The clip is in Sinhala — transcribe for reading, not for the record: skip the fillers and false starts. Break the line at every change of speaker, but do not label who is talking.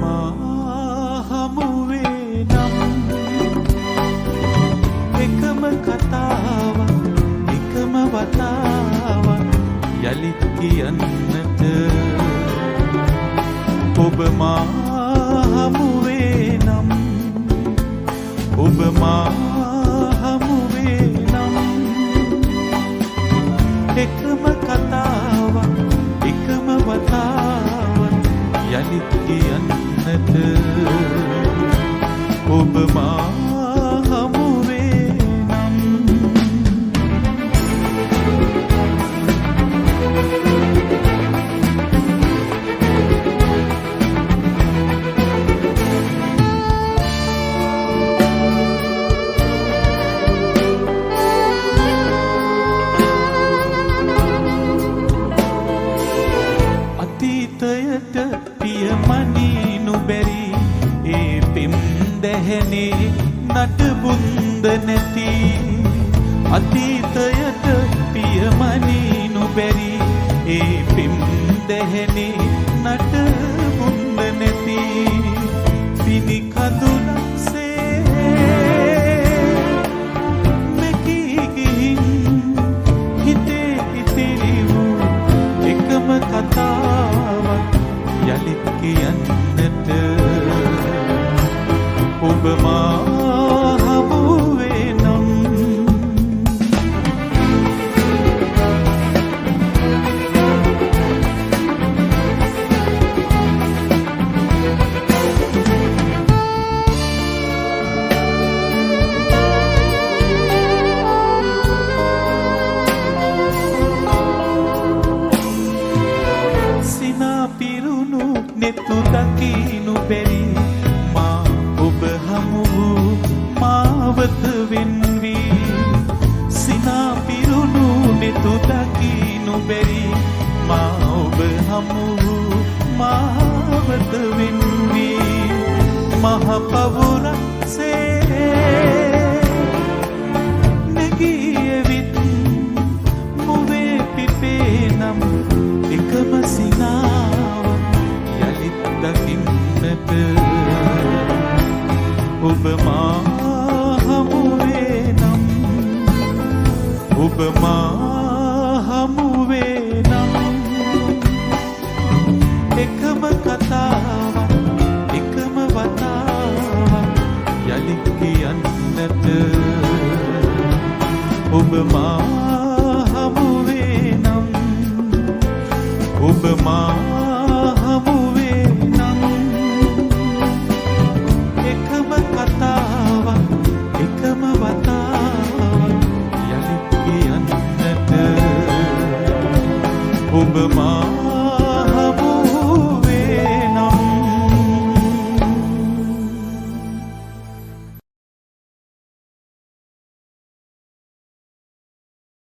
මා හමුවේ නම් එකම කතාවක් එකම වතාවක් යලිත් කියන්නට ඔබ මා හමුවේ නම් ඔබ මා හමුවේ නම් එකම කතාවක් එකම වතාවක් යලිත් කියන්නට ඔබ මා හමුවේ නම් අතීතයට පියමනී නුබැරි ඒ පෙම් දැහැනේ නටබුන්ද නැති අතීතයට පියමනී නුබැරි ඒ පෙම් දැහැනේ නටබුන්ද නැති පිනි කඳුලක්සේ මෙකී ගිහින් හිතේ ඉතිරි වූ එකම කතාවක් යලිත් කියන්නට ඔබ මා හමුවේ නම් සිනා පිරුණු නෙතු දකිනු බැරි මා ඔබ හමු වූ මාවත වෙන්වී සිනා පිරුණු නෙතු දකිනු බැරි මා ඔබ හමු වූ මාවත වෙන්වී මහ පවුරක්සේ නැගී ඇවිත් මුවේ පිපේ නම් එකම සිනාව යලිත් දකින්නට ඔබ මා හමුවේ නම් ඔබ මා හමුවේ නම් එකම කතාවක් එකම වතාවක් යලිත් කියන්නට ඔබ මා හමුවේ නම් ඔබ මා